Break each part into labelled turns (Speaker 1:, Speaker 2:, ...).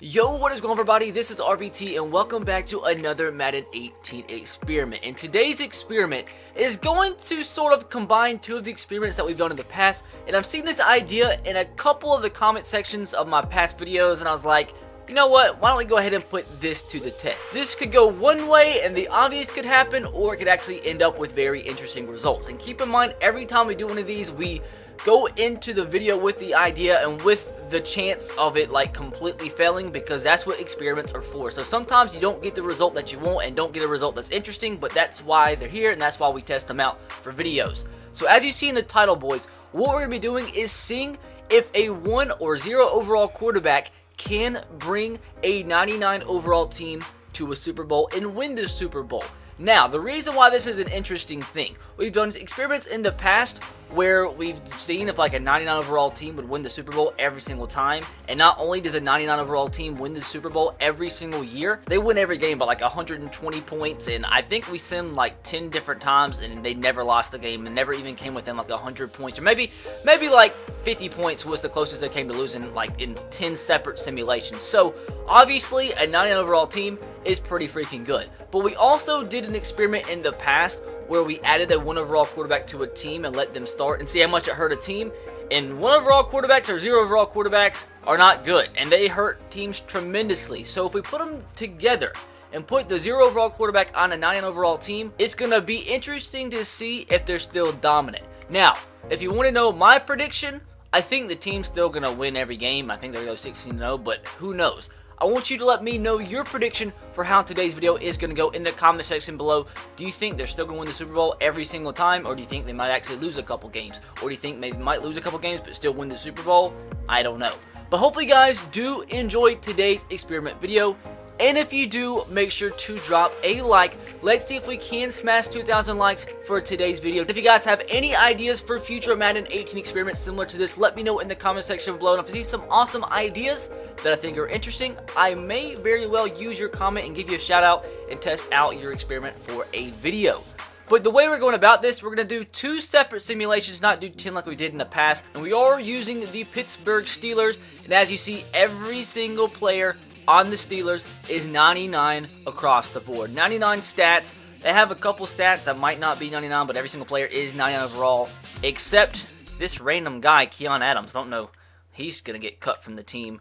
Speaker 1: Yo, what is going on, everybody? This is RBT and welcome back to another Madden 18 experiment. And today's experiment is going to sort of combine two of the experiments that we've done in the past. And I've seen this idea in a couple of the comment sections of my past videos, and I was like, you know what, why don't we go ahead and put this to the test. This could go one way and the obvious could happen, or it could actually end up with very interesting results. And keep in mind, every time we do one of these, we go into the video with the idea and with the chance of it like completely failing, because that's what experiments are for. So sometimes you don't get the result that you want and don't get a result that's interesting, but that's why they're here and that's why we test them out for videos. So as you see in the title, boys, what we're going to be doing is seeing if a 1 or 0 overall quarterback can bring a 99 overall team to a Super Bowl and win the Super Bowl. Now, the reason why this is an interesting thing, we've done experiments in the past where we've seen if like a 99 overall team would win the Super Bowl every single time, and not only does a 99 overall team win the Super Bowl every single year, they win every game by like 120 points, and I think we simmed like 10 different times and they never lost the game and never even came within like 100 points, or maybe like 50 points was the closest they came to losing like in 10 separate simulations. So obviously a 99 overall team is pretty freaking good. But we also did an experiment in the past where we added a 1 overall quarterback to a team and let them start and see how much it hurt a team. And 1 overall quarterbacks or 0 overall quarterbacks are not good, and they hurt teams tremendously. So if we put them together and put the 0 overall quarterback on a 99 overall team, it's going to be interesting to see if they're still dominant. Now, if you want to know my prediction, I think the team's still going to win every game. I think they're going to go 16-0, but who knows? I want you to let me know your prediction for how today's video is going to go in the comment section below. Do you think they're still going to win the Super Bowl every single time, or do you think they might actually lose a couple games? Or do you think they might lose a couple games but still win the Super Bowl? I don't know. But hopefully you guys do enjoy today's experiment video. And if you do, make sure to drop a like. Let's see if we can smash 2,000 likes for today's video. If you guys have any ideas for future Madden 18 experiments similar to this, let me know in the comment section below. And if you see some awesome ideas that I think are interesting, I may very well use your comment and give you a shout out and test out your experiment for a video. But the way we're going about this, we're going to do 2 separate simulations, not do 10 like we did in the past. And we are using the Pittsburgh Steelers. And as you see, every single player on the Steelers is 99 across the board. 99 stats. They have a couple stats that might not be 99, but every single player is 99 overall, except this random guy, Keon Adams. Don't know. He's going to get cut from the team.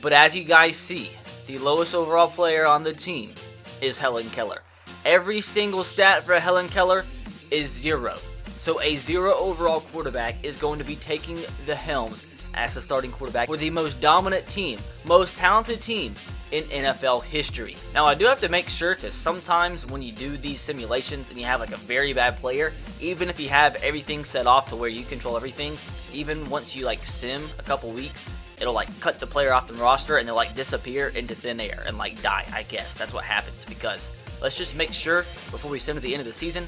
Speaker 1: But as you guys see, the lowest overall player on the team is Helen Keller. Every single stat for Helen Keller is 0. So a 0 overall quarterback is going to be taking the helm as the starting quarterback for the most dominant team, most talented team in NFL history. Now, I do have to make sure, because sometimes when you do these simulations and you have like a very bad player, even if you have everything set off to where you control everything, even once you like sim a couple weeks, it'll like cut the player off the roster and they'll like disappear into thin air and like die. I guess that's what happens, because let's just make sure before we sim to the end of the season,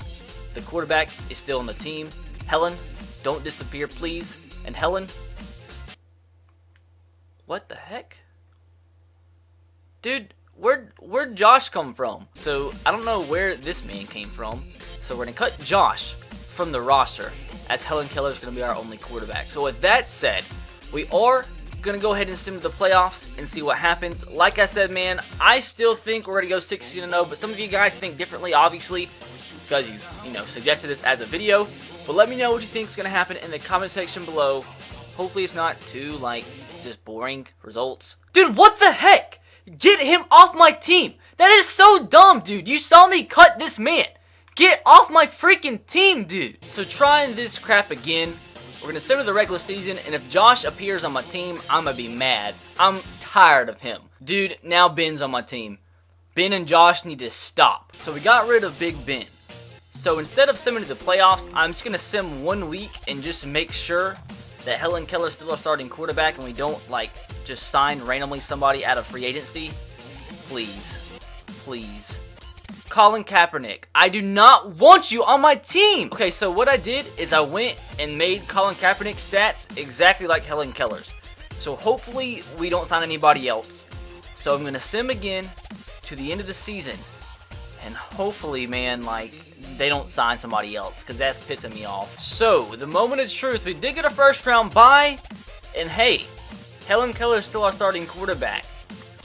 Speaker 1: the quarterback is still on the team. Helen, don't disappear, please. And Helen, what the heck? Dude, where'd Josh come from? So, I don't know where this man came from. So, we're going to cut Josh from the roster, as Helen Keller is going to be our only quarterback. So, with that said, we are going to go ahead and sim to the playoffs and see what happens. Like I said, man, I still think we're going to go 16-0, but some of you guys think differently, obviously, because you suggested this as a video. But let me know what you think is going to happen in the comment section below. Hopefully, it's not too, like, just boring results. Dude, what the heck? Get him off my team. That is so dumb, dude. You saw me cut this man. Get off my freaking team, dude. So trying this crap again. We're going to sim to the regular season, and if Josh appears on my team, I'm going to be mad. I'm tired of him. Dude, now Ben's on my team. Ben and Josh need to stop. So we got rid of Big Ben. So instead of simming to the playoffs, I'm just going to sim 1 week and just make sure that Helen Keller's still our starting quarterback and we don't, like, just sign randomly somebody out of free agency. Please. Please. Colin Kaepernick, I do not want you on my team! Okay, so what I did is I went and made Colin Kaepernick's stats exactly like Helen Keller's. So hopefully we don't sign anybody else. So I'm going to sim again to the end of the season. And hopefully, man, like, they don't sign somebody else, because that's pissing me off. So, the moment of truth, we did get a first round bye, and hey, Helen Keller is still our starting quarterback.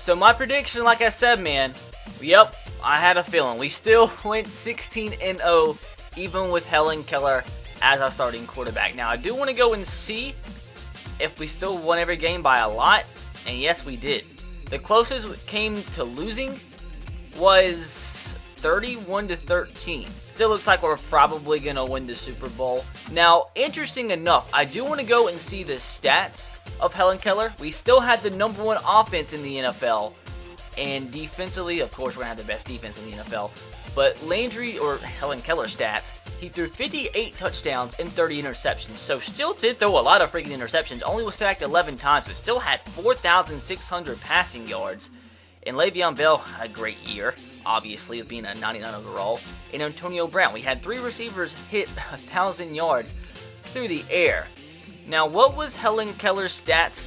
Speaker 1: So my prediction, like I said, man, yep, I had a feeling. We still went 16-0, even with Helen Keller as our starting quarterback. Now, I do want to go and see if we still won every game by a lot, and yes, we did. The closest we came to losing was 31-13. Still looks like we're probably going to win the Super Bowl. Now, interesting enough, I do want to go and see the stats of Helen Keller. We still had the #1 offense in the NFL, and defensively, of course, we're going to have the best defense in the NFL. But Landry, or Helen Keller stats, he threw 58 touchdowns and 30 interceptions. So still did throw a lot of freaking interceptions. Only was sacked 11 times, but still had 4,600 passing yards. And Le'Veon Bell had a great year, obviously, of being a 99 overall. And Antonio Brown, we had 3 receivers hit 1,000 yards through the air. Now, what was Helen Keller's stats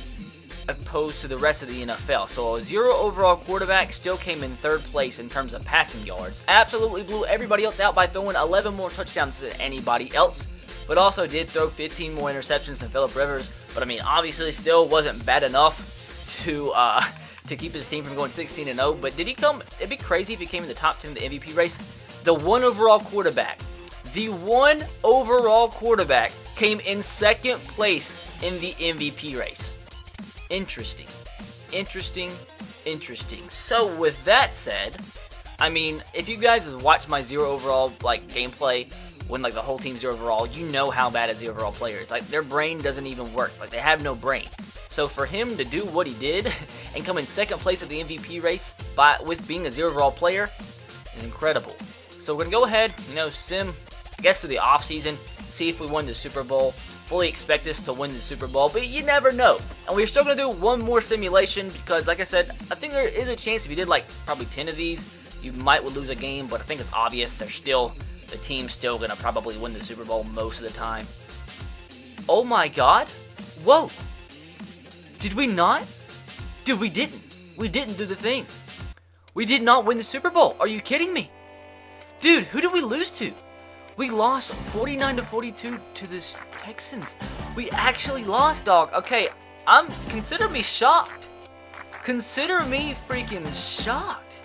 Speaker 1: opposed to the rest of the NFL? So a 0 overall quarterback still came in 3rd place in terms of passing yards. Absolutely blew everybody else out by throwing 11 more touchdowns than anybody else, but also did throw 15 more interceptions than Phillip Rivers. But I mean, obviously still wasn't bad enough to keep his team from going 16-0. But did he come? It'd be crazy if he came in the top 10 of the MVP race. The 1 overall quarterback. The 1 overall quarterback came in 2nd place in the MVP race. Interesting. So with that said, I mean, if you guys watch my 0 overall like gameplay when like the whole team's 0 overall, you know how bad a 0 overall player is. Like their brain doesn't even work. Like they have no brain. So for him to do what he did and come in 2nd place of the MVP race with being a 0 overall player is incredible. So we're gonna go ahead, sim, I guess, through the offseason, see if we won the Super Bowl. Fully expect us to win the Super Bowl, but you never know. And we're still going to do one more simulation because, like I said, I think there is a chance if you did like probably 10 of these, you might would lose a game, but I think it's obvious the team's still going to probably win the Super Bowl most of the time. Oh my god. Whoa. Did we not? Dude, we didn't. We didn't do the thing. We did not win the Super Bowl. Are you kidding me? Dude, who did we lose to? We lost 49-42 to the Texans. We actually lost, dog. Okay, consider me shocked. Consider me freaking shocked.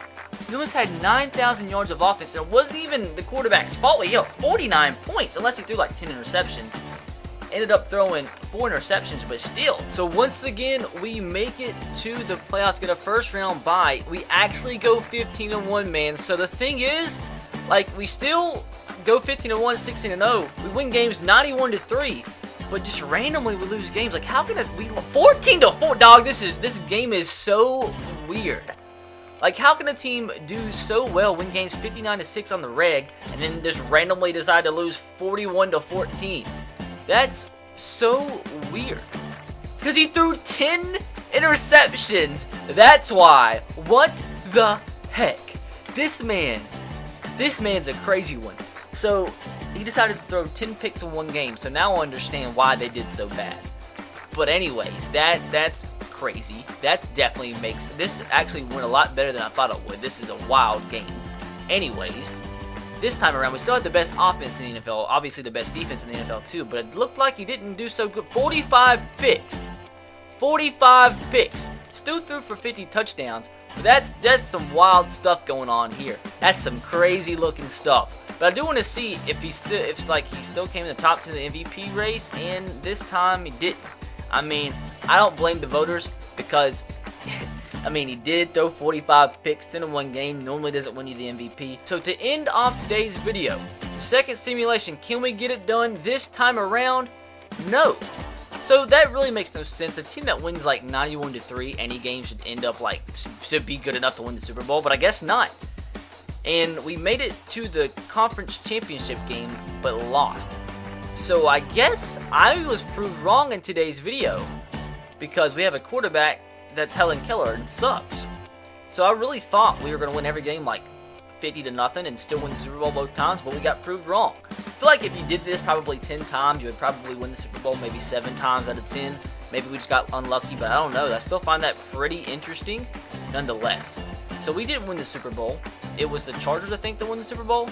Speaker 1: We almost had 9,000 yards of offense, and it wasn't even the quarterback's fault. We got 49 points, unless he threw like 10 interceptions. Ended up throwing 4 interceptions, but still. So once again, we make it to the playoffs, get a 1st round bye. We actually go 15-1, man. So the thing is, like, we still go 15-1, 16-0. We win games 91-3, but just randomly we lose games. Like, how can we 14-4, dog? This game is so weird. Like, how can a team do so well, win games 59-6 on the reg, and then just randomly decide to lose 41-14? That's so weird. Because he threw 10 interceptions. That's why. What the heck? This man's a crazy one. So, he decided to throw 10 picks in one game, so now I understand why they did so bad. But anyways, that's crazy. That definitely makes this actually went a lot better than I thought it would. This is a wild game. Anyways, this time around, we still had the best offense in the NFL, obviously the best defense in the NFL too, but it looked like he didn't do so good. 45 picks. 45 picks. Still threw for 50 touchdowns, but that's some wild stuff going on here. That's some crazy looking stuff. But I do want to see if he still came in the top 10 of the MVP race, and this time he didn't. I mean, I don't blame the voters because, I mean, he did throw 45 picks, 10 in one game. Normally doesn't win you the MVP. So to end off today's video, 2nd simulation, can we get it done this time around? No. So that really makes no sense. A team that wins like 91-3, any game should be good enough to win the Super Bowl, but I guess not. And we made it to the conference championship game, but lost. So I guess I was proved wrong in today's video because we have a quarterback that's Helen Keller and sucks. So I really thought we were going to win every game like 50-0 and still win the Super Bowl both times, but we got proved wrong. I feel like if you did this probably 10 times, you would probably win the Super Bowl maybe 7 times out of 10. Maybe we just got unlucky, but I don't know. I still find that pretty interesting nonetheless. So we didn't win the Super Bowl. It was the Chargers, I think, that won the Super Bowl.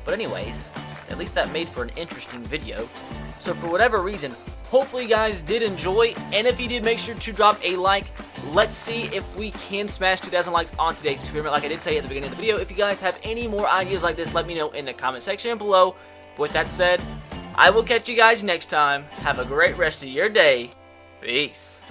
Speaker 1: But anyways, at least that made for an interesting video. So for whatever reason, hopefully you guys did enjoy. And if you did, make sure to drop a like, let's see if we can smash 2,000 likes on today's experiment like I did say at the beginning of the video. If you guys have any more ideas like this, let me know in the comment section below. But with that said, I will catch you guys next time. Have a great rest of your day. Peace.